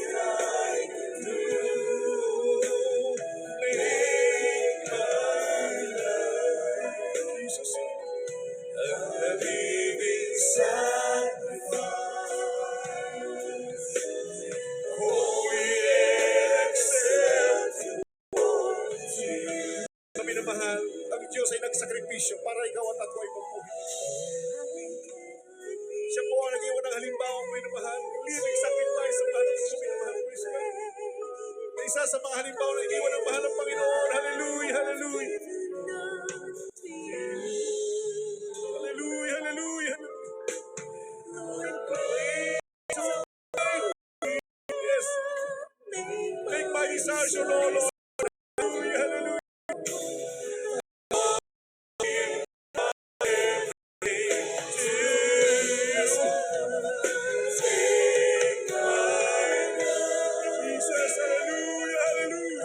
S2: A living sacrifice, holy and acceptable to you. Maminamahal, ang Diyos ay nagsakripisyo para ikaw at ako ay mabuhay. Siya po ang nag-iwan ng halimbawa, maminamahal. Living sacrifice ang mahal ng maminamahal. Praise God. Na isa sa mga halimbawa na nag-iwan ng mahal ng Panginoon. Hallelujah, hallelujah. Hallelujah, hallelujah. Yes. Make my desires your Lord. Hallelujah, hallelujah. Jesus, hallelujah, hallelujah.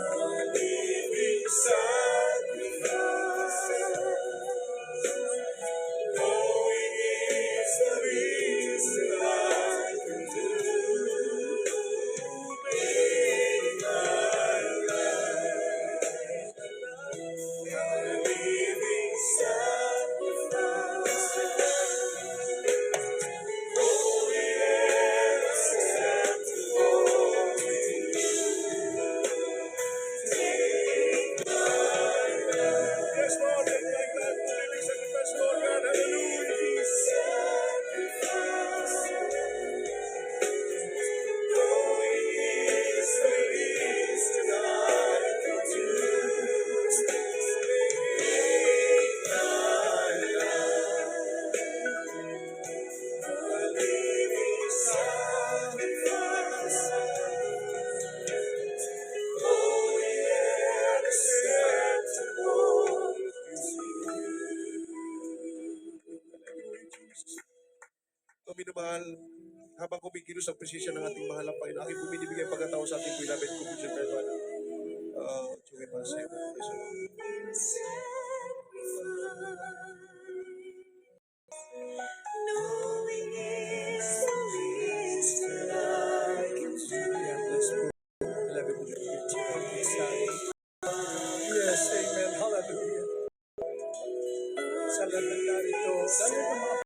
S1: habang kumikilos ang presensya ng ating mahal na Panginoon, aking bumibigay pagkatao sa ating beloved Commission Peruana. Joey Paseo.
S4: Yan, let's go. Beloved Richie. Yes, amen. Hallelujah. Sa lahat ng narito, lalo ng mga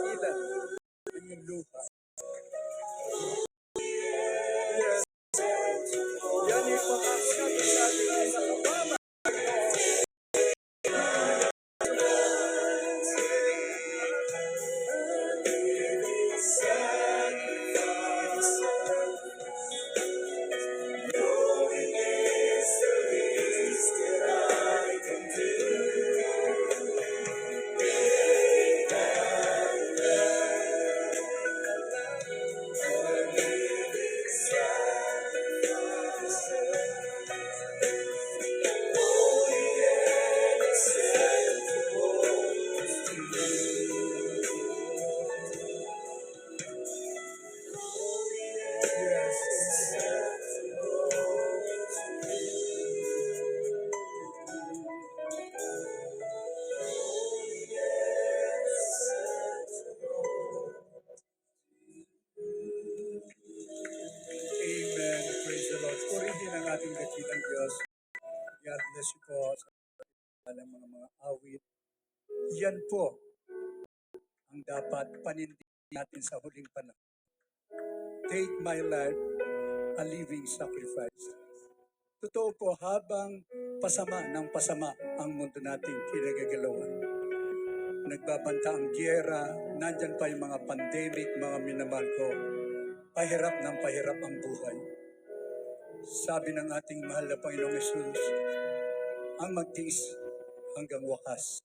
S4: ilan, yung luha. Yes. Yan yung mga sabi sa ating pinakababa. Amen. Praise the Lord. Purihin ang ating dakilang Diyos. God bless you po sa alang mga awit. Yan po ang dapat panindigan natin sa huling panahon. Take my life a living sacrifice. Totoo po, habang pasama ng pasama ang mundo nating kinagagalawan. Nagbabanta ang gyera, nandyan pa yung mga pandemic, mga minamahal ko. Pahirap ng pahirap ang buhay. Sabi ng ating mahal na Panginoong Yesus, ang magtiis hanggang wakas,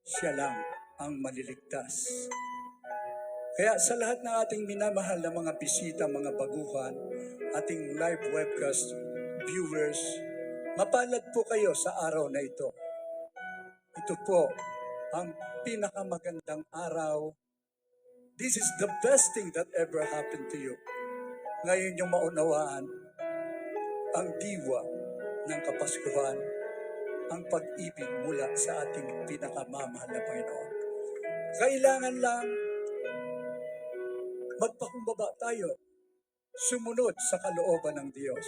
S4: siya lang ang maliligtas. Kaya sa lahat ng ating minamahal na mga bisita, mga baguhan, ating live webcast viewers, mapalad po kayo sa araw na ito. Ito po ang pinakamagandang araw. This is the best thing that ever happened to you. Ngayon yung maunawaan ang diwa ng Kapaskuhan, ang pag-ibig mula sa ating pinakamamahal na Panginoon. Kailangan lang magpakumbaba tayo, sumunod sa kalooban ng Diyos.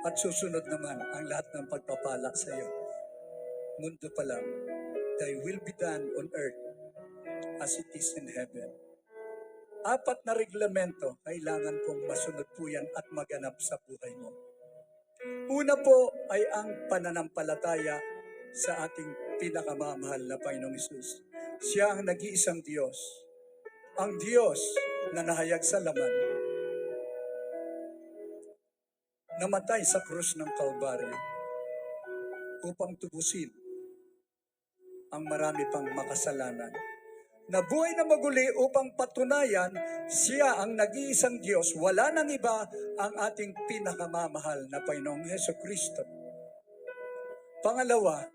S4: At susunod naman ang lahat ng pagpapala sa iyo. Mundo pa lang, thy will be done on earth as it is in heaven. 4 na reglamento, kailangan pong masunod po yan at maganap sa buhay mo. Una po ay ang pananampalataya sa ating pinakamamahal na Panginoong Hesus. Siya ang nag-iisang Diyos. Ang Diyos na nahayag sa laman, namatay sa krus ng Kalbaryo upang tubusin ang marami pang makasalanan. Nabuhay na maguli upang patunayan siya ang nag-iisang Diyos. Wala nang iba ang ating pinakamamahal na Panginoong Hesukristo. Pangalawa,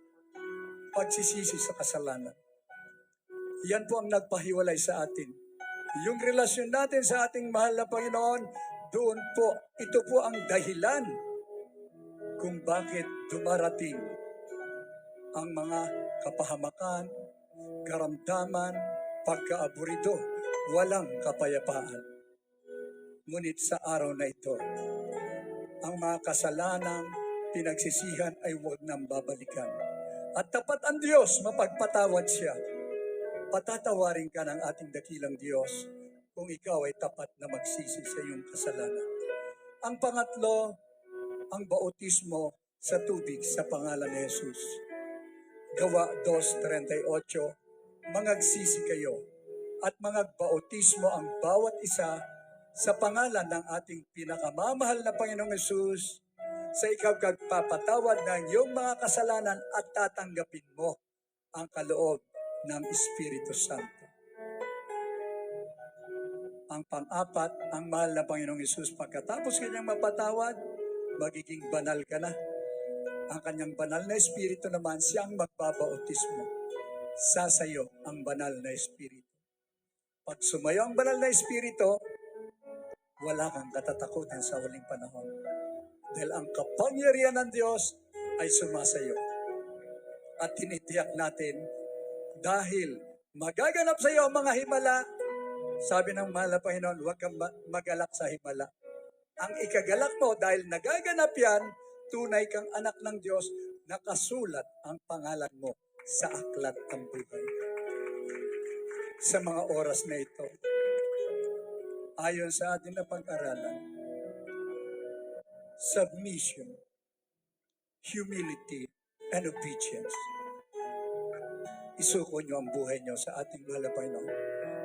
S4: pagsisisi sa kasalanan. Yan po ang nagpahiwalay sa atin. Yung relasyon natin sa ating mahal na Panginoon, doon po, ito po ang dahilan kung bakit dumarating ang mga kapahamakan, karamdaman, pagkaaburido, walang kapayapaan. Ngunit sa araw na ito, ang mga kasalanang pinagsisihan ay huwag nang babalikan. At tapat ang Diyos, mapagpatawad siya. Patatawarin ka ng ating dakilang Diyos kung ikaw ay tapat na magsisi sa iyong kasalanan. Ang pangatlo, ang bautismo sa tubig sa pangalan ni Jesus. Gawa 2:38, mangagsisi kayo at mangagbautismo ang bawat isa sa pangalan ng ating pinakamamahal na Panginoong Jesus sa ikapagpapatawad ng iyong mga kasalanan at tatanggapin mo ang kaloob ng Espiritu Santo. Ang pang-apat, ang mahal na Panginoong Hesus, pagkatapos kanyang mapatawad, magiging banal ka na. Ang kanyang banal na Espiritu naman, siyang magbabautismo. Sasayo ang banal na Espiritu. Pag sumayo ang banal na espiritu, wala kang katatakutan sa huling panahon. Dahil ang kapangyarihan ng Diyos ay sumasayo. At tinitiyak natin, dahil magaganap sa iyo ang mga himala, sabi ng mahal na Panginoon, huwag kang magalak sa himala. Ang ikagalak mo, dahil nagaganap yan, tunay kang anak ng Diyos, nakasulat ang pangalan mo sa aklat ng buhay. Sa mga oras na ito, ayon sa ating na pag-aralan, submission, humility, and obedience. Isuko niyo ang buhay niyo sa ating mahal na Panginoon.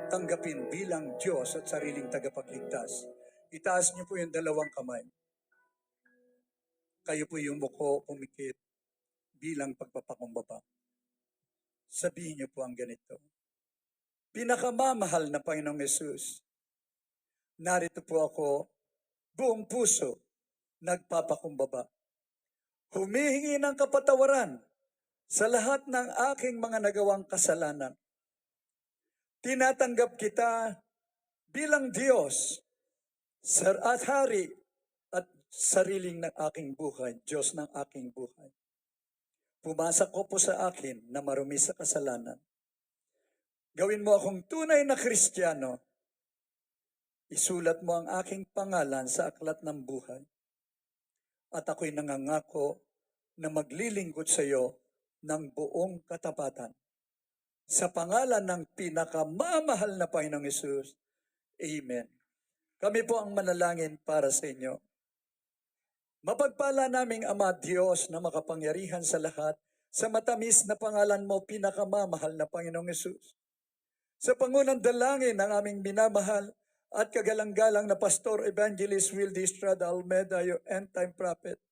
S4: Tanggapin bilang Diyos at sariling tagapagligtas. Itaas niyo po yung dalawang kamay. Kayo po yung muko pumikit bilang pagpapakumbaba. Sabihin niyo po ang ganito. Pinakamamahal na Panginoong Yesus, narito po ako, buong puso, nagpapakumbaba. Humihingi ng kapatawaran sa lahat ng aking mga nagawang kasalanan. Tinatanggap kita bilang Diyos at Hari at sariling ng aking buhay, Diyos ng aking buhay. Pumasa ko po sa akin na marumi sa kasalanan. Gawin mo akong tunay na Kristiyano. Isulat mo ang aking pangalan sa aklat ng buhay. At ako'y nangangako na maglilingkod sa iyo ng buong katapatan. Sa pangalan ng pinakamamahal na Panginoong Hesus. Amen. Kami po ang manalangin para sa inyo. Mapagpala naming Ama Diyos na makapangyarihan sa lahat, sa matamis na pangalan mo, pinakamamahal na Panginoong Hesus. Sa pangunang dalangin ng aming minamahal at kagalang-galang na Pastor Evangelist Wildy Estrada Almeda, your end-time prophet,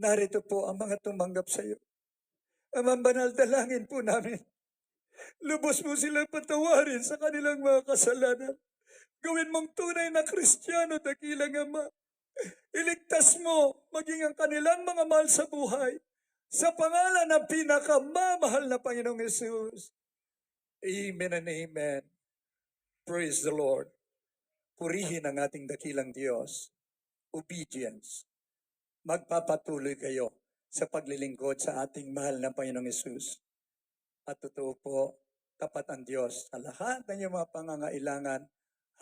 S4: narito po ang mga tumanggap sa iyo. Amang banal, dalangin po namin. Lubos mo silang patawarin sa kanilang mga kasalanan. Gawin mong tunay na Kristiyano, dakilang Ama. Iligtas mo maging ang kanilang mga mahal sa buhay. Sa pangalan ng pinakamamahal na Panginoong Yesus. Amen and amen. Praise the Lord. Purihin ang ating dakilang Diyos. Obedience. Magpapatuloy kayo sa paglilingkod sa ating mahal na Panginoong Yesus. At totoo po, tapat ang Diyos sa lahat ng iyong mga pangangailangan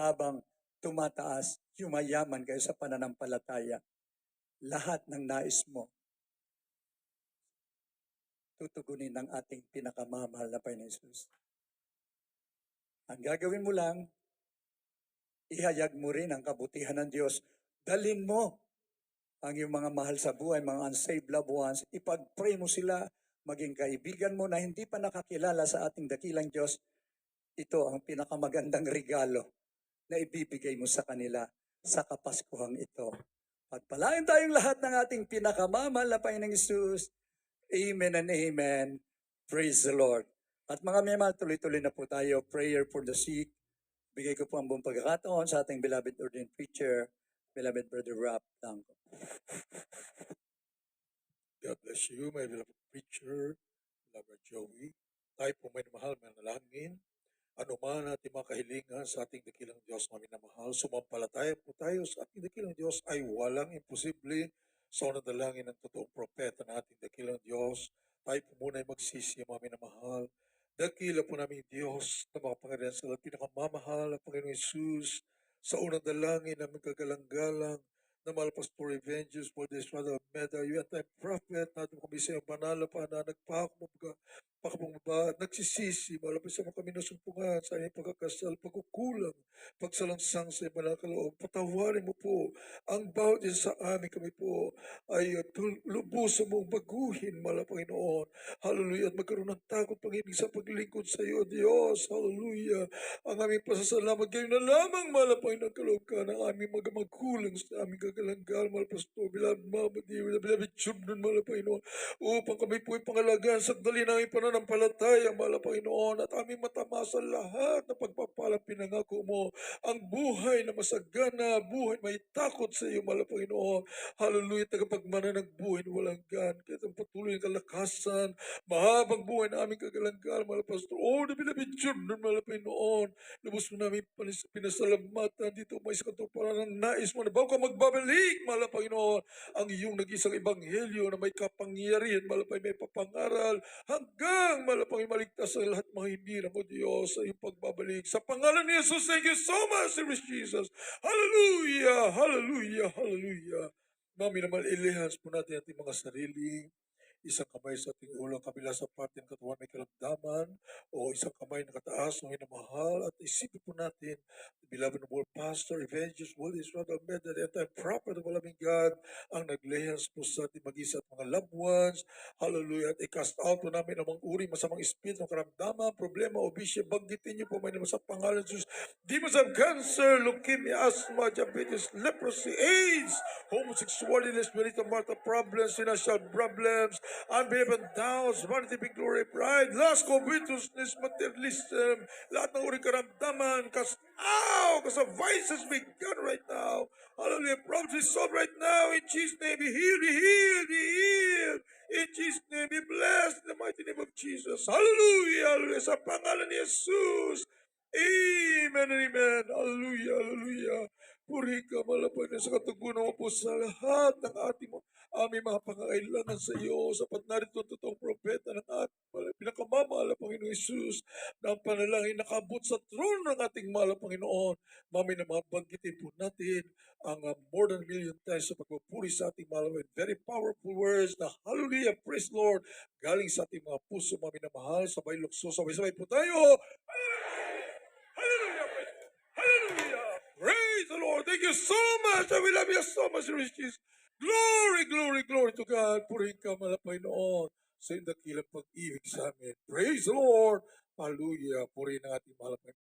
S4: habang tumataas, yumayaman kayo sa pananampalataya. Lahat ng nais mo, tutugunin ng ating pinakamamahal na Panginoong Yesus. Ang gagawin mo lang, ihayag mo rin ang kabutihan ng Diyos. Dalhin mo ang iyong mga mahal sa buhay, mga unsaved loved ones. Ipag-pray mo sila, maging kaibigan mo na hindi pa nakakilala sa ating dakilang Diyos. Ito ang pinakamagandang regalo na ibibigay mo sa kanila sa Kapaskuhang ito. Pagpalain tayong lahat ng ating pinakamamahal na Panginoong Hesus. Amen and amen. Praise the Lord. At mga miyamahal, tuloy-tuloy na po tayo. Prayer for the sick. Bigay ko po ang buong pagkakataon sa ating beloved ordained preacher, beloved Brother Rap Tango.
S5: God bless you, my beloved preacher, beloved Joey. Tayo po may namahal, manalangin. Ano man ating mga kahilingan sa ating dakilang Diyos na minamahal, sumampalataya po tayo sa ating dakilang Diyos ay walang imposible sa unang dalangin ng totoong propeta na ating dakilang Diyos. Tayo po muna ay magsisi, mga minamahal. Dakila po namin Diyos na makapangyarihan sa lahat, pinakamamahal ang Panginoon Hesus sa unang dalangin namin kagalang-galang na mahal Pastor Evangelist for this Father Meda, you at time prophet, natin kami sa iyong banal na pana, nagpakababa, nagsisisi, malapit sa mga kami nasumpungan sa aming pagkakasal, pagkukulang, pagsalangsang sa iyong banal kaloob. Patawarin mo po ang bawat isa sa amin, kami po ay lubusan mong baguhin, mahal na Panginoon. Hallelujah. At magkaroon ng takot, Panginoon, sa paglingkod sa iyo, Diyos. Hallelujah. Ang aming pasasalamat kayo na lamang, mahal na Panginoon, kaloob ka ng aming magkulang sa aming kagalang-galang, mahal Pastor, beloved Mama, beloved children, mahal na Panginoon, upang kami po ay pangalagaan sa dali ng aming pananampalataya pananampalataya, mahal na Panginoon, at aming matamasa lahat ng pagpapalang pinangako mo. Ang buhay na masagana, buhay may takot sa iyo, mahal na Panginoon. Hallelujah, tagapagmana ng buhay na walang gan. Kaya ang patuloy ng kalakasan, mahabang buhay na aming kagalangan, mahal na Pastor. Oh, na binabidyon ng mahal na Panginoon. Lubos mo namin pinasalamatan dito, may sa katuparan ng nais mo na bago ka magbabalik, mahal na Panginoon, ang iyong nag-isang ebanghelyo na may kapangyarihan, mahal na Panginoon, may papangaral, hanggang mahal na Panginoon, maligtas ang lahat mga hinirang mo, Diyos, sa iyong pagbabalik. Sa pangalan ni Jesus, thank you so much, Lord Jesus. Hallelujah, hallelujah, hallelujah. Mami naman, ilihans po natin ating mga sarili. Isang kamay sa ating ulo, kabila sa parte ng katawan may karamdaman, o isang kamay na kataas ng minamahal, at isipin po natin, the beloved of our pastor, evangelist, Willie Israel Almeida, the entire prophet of Alaming God, ang naglehans po sa ating mag-isa at mga loved ones. Hallelujah. At i-cast out po namin ang mga uri masamang espiritu ng karamdaman, problema, obesya, banggitin niyo po may naman sa pangalan ng Jesus. Demons of cancer, leukemia, asthma, diabetes, leprosy, AIDS, homosexuality, spiritual marital problems, financial problems, unbelief and doubts, vanity, big glory, pride, lust, covetousness, materialism, lahat ng uri karamdaman, cast out, because of vices be gone right now. Hallelujah. Problems be solved right now. In Jesus' name, be healed, be healed, be healed. In Jesus' name, be blessed in the mighty name of Jesus. Hallelujah. Hallelujah. Sa pangalan ni Jesus. Amen and amen. Hallelujah. Hallelujah. Puri ka, malapay na sa katugunan mo po sa lahat ng ating aming mga pangangailangan sa iyo. Sapat narito ang totoong propeta ng ating pinakamamahal na Panginoon Jesus na ang panalangin nakabot sa trono ng ating mahal na Panginoon. Mami na mga banggitin po natin ang more than 1 million times sa pagpupuri sa ating mahal na very powerful words na hallelujah, praise Lord, galing sa ating mga puso, mami na mahal, sabay lukso, sabay-sabay po tayo. Hallelujah! Hallelujah! Praise the Lord! Thank you so much! I will love you so much, Lord Jesus. Glory, glory, glory to God. Purihin ka, malapay noon sa dakilang pag-ibig sa amin. Praise the Lord! Hallelujah! Purihin ang ating malapay.